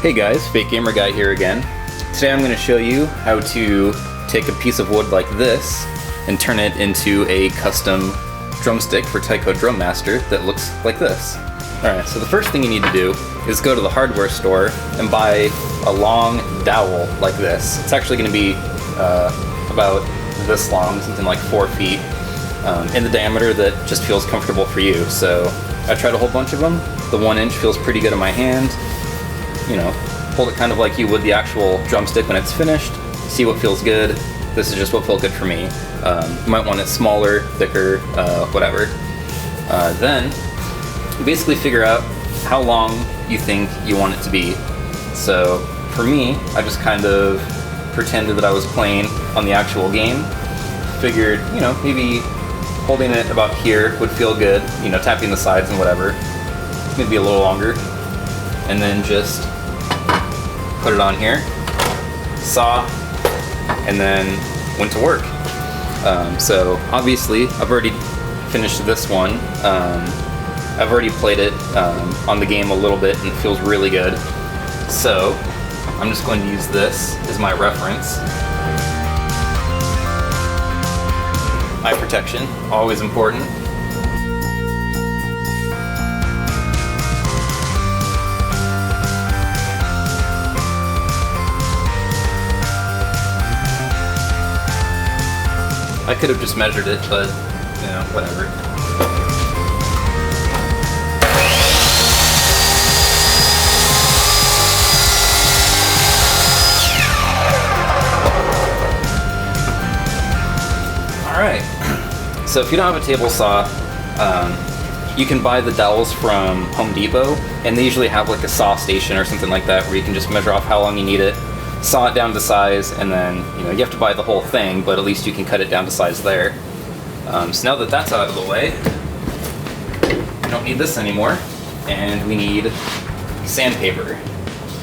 Hey guys, Fake Gamer Guy here again. Today I'm going to show you how to take a piece of wood like this and turn it into a custom drumstick for Taiko Drum Master that looks like this. Alright, so the first thing you need to do is go to the hardware store and buy a long dowel like this. It's actually going to be about this long, something like 4 feet in the diameter that just feels comfortable for you. So I tried a whole bunch of them. The 1 inch feels pretty good in my hand. You know, hold it kind of like you would the actual drumstick when it's finished. See what feels good. This is just what felt good for me. You might want it smaller, thicker, whatever. Then you basically figure out how long you think you want it to be. So for me, I just kind of pretended that I was playing on the actual game. Figured, you know, maybe holding it about here would feel good, you know, tapping the sides and whatever. Maybe a little longer. And then just put it on here, saw, and then went to work. So obviously I've already finished this one. I've already played it on the game a little bit and it feels really good. So I'm just going to use this as my reference. Eye protection, always important. I could have just measured it, but, you know, whatever. Alright, so if you don't have a table saw, you can buy the dowels from Home Depot, and they usually have like a saw station or something like that where you can just measure off how long you need it, saw it down to size, and then, you know, you have to buy the whole thing, but at least you can cut it down to size there. So now that that's out of the way, we don't need this anymore, and we need sandpaper.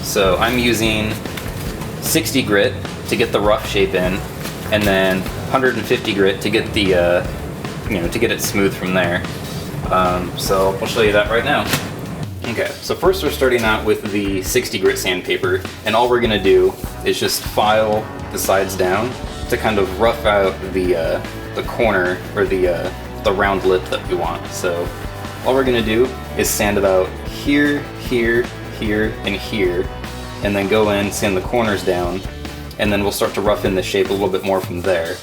So I'm using 60 grit to get the rough shape in, and then 150 grit to get the, you know, to get it smooth from there. So I'll show you that right now. Okay, so first we're starting out with the 60 grit sandpaper, and all we're gonna do is just file the sides down to kind of rough out the corner or the round lip that we want. So all we're gonna do is sand it out here, here, here, and here, and then go in, sand the corners down, and then we'll start to rough in the shape a little bit more from there.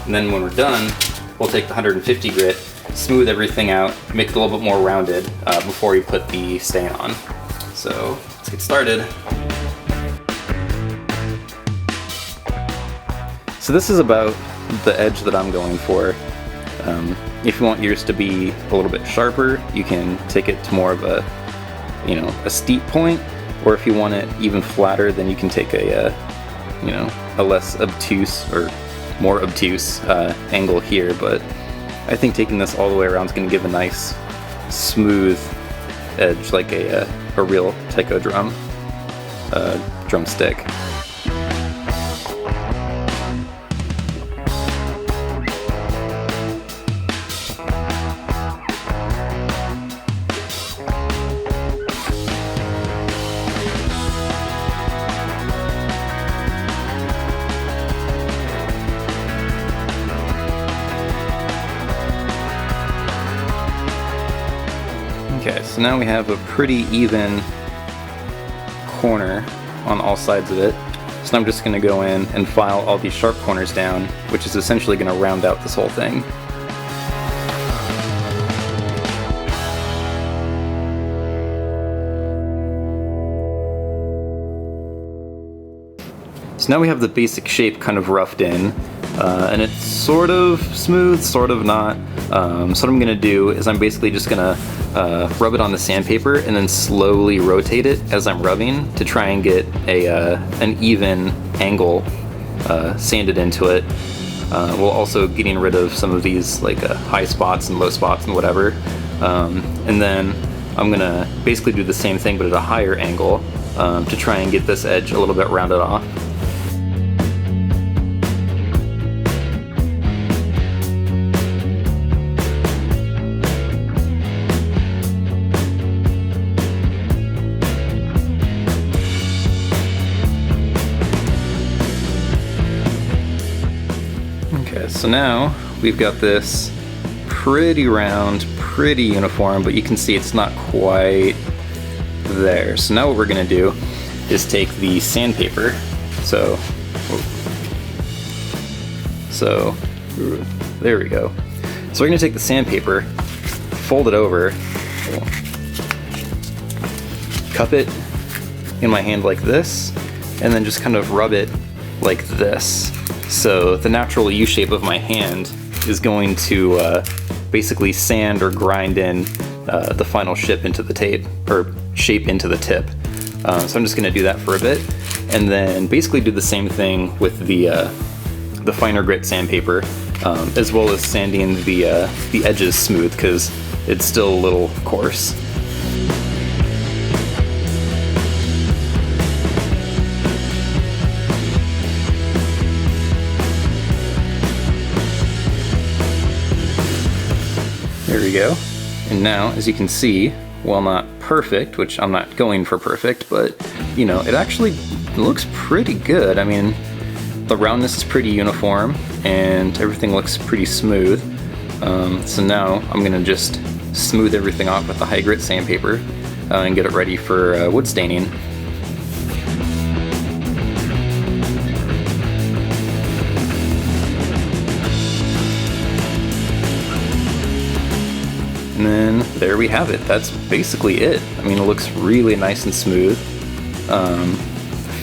And then when we're done, we'll take the 150 grit, smooth everything out, make it a little bit more rounded before you put the stain on. So let's get started. So this is about the edge that I'm going for. If you want yours to be a little bit sharper, you can take it to more of a, you know, a steep point, or if you want it even flatter, then you can take a, you know, a less obtuse or more obtuse angle here. But I think taking this all the way around is going to give a nice smooth edge, like a real Taiko drumstick. Okay, so now we have a pretty even corner on all sides of it. So I'm just going to go in and file all these sharp corners down, which is essentially going to round out this whole thing. So now we have the basic shape kind of roughed in, and it's sort of smooth, sort of not. So what I'm going to do is I'm basically just going to rub it on the sandpaper and then slowly rotate it as I'm rubbing to try and get an even angle sanded into it, while also getting rid of some of these like high spots and low spots and whatever. And then I'm going to basically do the same thing but at a higher angle to try and get this edge a little bit rounded off. so now we've got this pretty round, pretty uniform, but you can see it's not quite there. So now what we're gonna do is take the sandpaper. So there we go. So we're gonna take the sandpaper, fold it over, cup it in my hand like this, and then just kind of rub it like this. So the natural U shape of my hand is going to basically sand or grind in the final shape into the tip. So I'm just gonna do that for a bit, and then basically do the same thing with the finer grit sandpaper, as well as sanding the edges smooth because it's still a little coarse. There we go. And now, as you can see, while not perfect, which I'm not going for perfect, but you know, it actually looks pretty good. I mean, the roundness is pretty uniform and everything looks pretty smooth. So now I'm gonna just smooth everything off with the high grit sandpaper and get it ready for wood staining. And then there we have it. That's basically it. I mean, it looks really nice and smooth.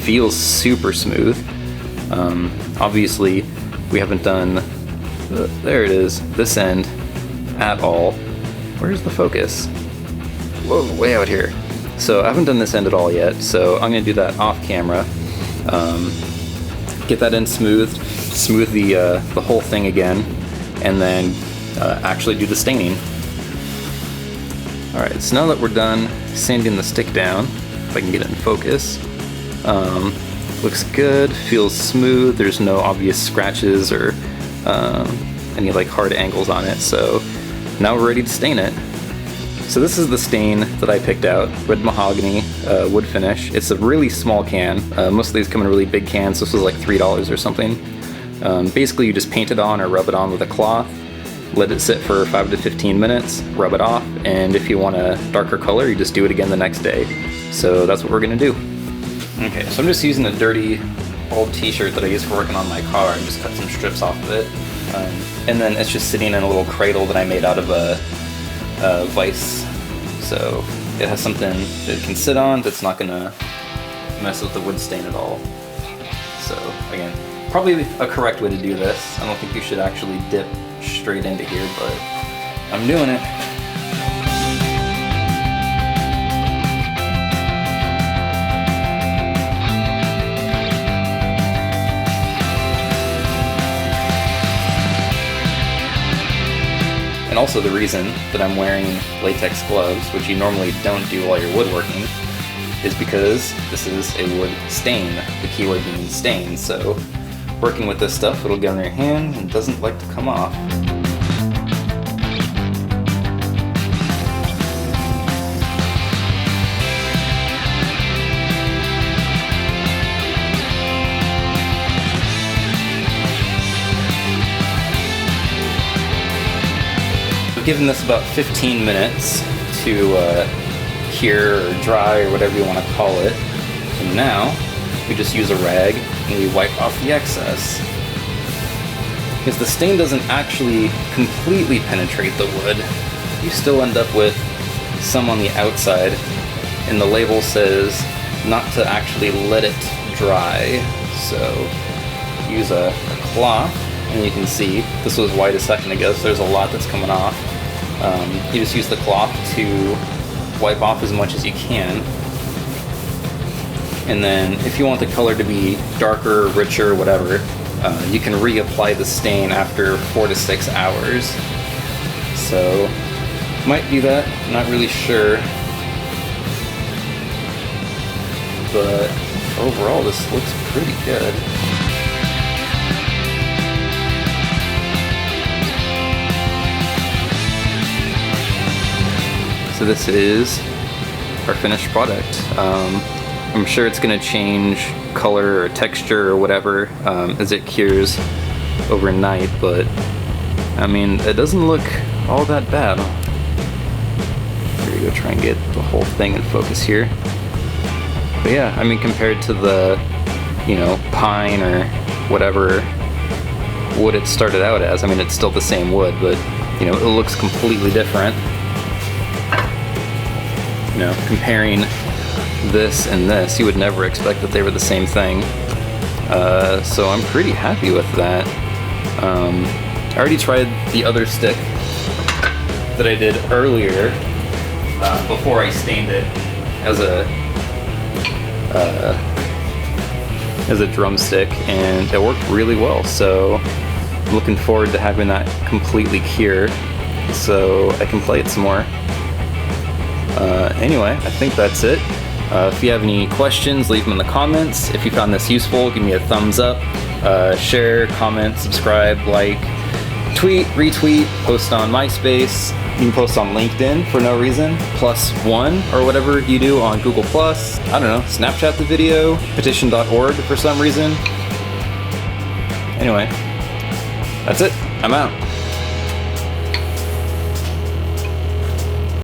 Feels super smooth. Obviously, we haven't done, there it is, this end at all. Where's the focus? Whoa, way out here. So I haven't done this end at all yet, so I'm gonna do that off camera. Get that end smooth the whole thing again, and then actually do the staining. Alright, so now that we're done sanding the stick down, if I can get it in focus, looks good, feels smooth, there's no obvious scratches or any like hard angles on it, so now we're ready to stain it. So this is the stain that I picked out, red mahogany, wood finish. It's a really small can, most of these come in really big cans, this was like $3 or something. Basically you just paint it on or rub it on with a cloth, let it sit for 5 to 15 minutes, rub it off, and if you want a darker color, you just do it again the next day. So that's what we're gonna do. Okay, so I'm just using a dirty old t-shirt that I used for working on my car and just cut some strips off of it. And then it's just sitting in a little cradle that I made out of a vise. So it has something that it can sit on that's not gonna mess with the wood stain at all. So again, probably a correct way to do this. I don't think you should actually dip straight into here, but I'm doing it. And also the reason that I'm wearing latex gloves, which you normally don't do while you're woodworking, is because this is a wood stain, the keyword being stain. So working with this stuff, it'll get on your hand and doesn't like to come off. I've given this about 15 minutes to cure or dry or whatever you want to call it. And now we just use a rag and we wipe off the excess. Because the stain doesn't actually completely penetrate the wood. You still end up with some on the outside, and the label says not to actually let it dry. So use a cloth, and you can see this was white a second ago, so there's a lot that's coming off. You just use the cloth to wipe off as much as you can. And then if you want the color to be darker, richer, whatever, you can reapply the stain after 4 to 6 hours. So, might do that, not really sure. But overall this looks pretty good. So this is our finished product. I'm sure it's going to change color or texture or whatever as it cures overnight, but I mean, it doesn't look all that bad. Here we go, try and get the whole thing in focus here. But yeah, I mean, compared to the, you know, pine or whatever wood it started out as, I mean, it's still the same wood, but, you know, it looks completely different. You know, comparing this and this, you would never expect that they were the same thing. So I'm pretty happy with that. I already tried the other stick that I did earlier before I stained it as a drumstick, and it worked really well. So I'm looking forward to having that completely cured so I can play it some more. Anyway, I think that's it. If you have any questions, leave them in the comments. If you found this useful, give me a thumbs up. Share, comment, subscribe, like, tweet, retweet, post on MySpace. You can post on LinkedIn for no reason, +1 or whatever you do on Google+. I don't know, Snapchat the video, petition.org for some reason. Anyway, that's it. I'm out.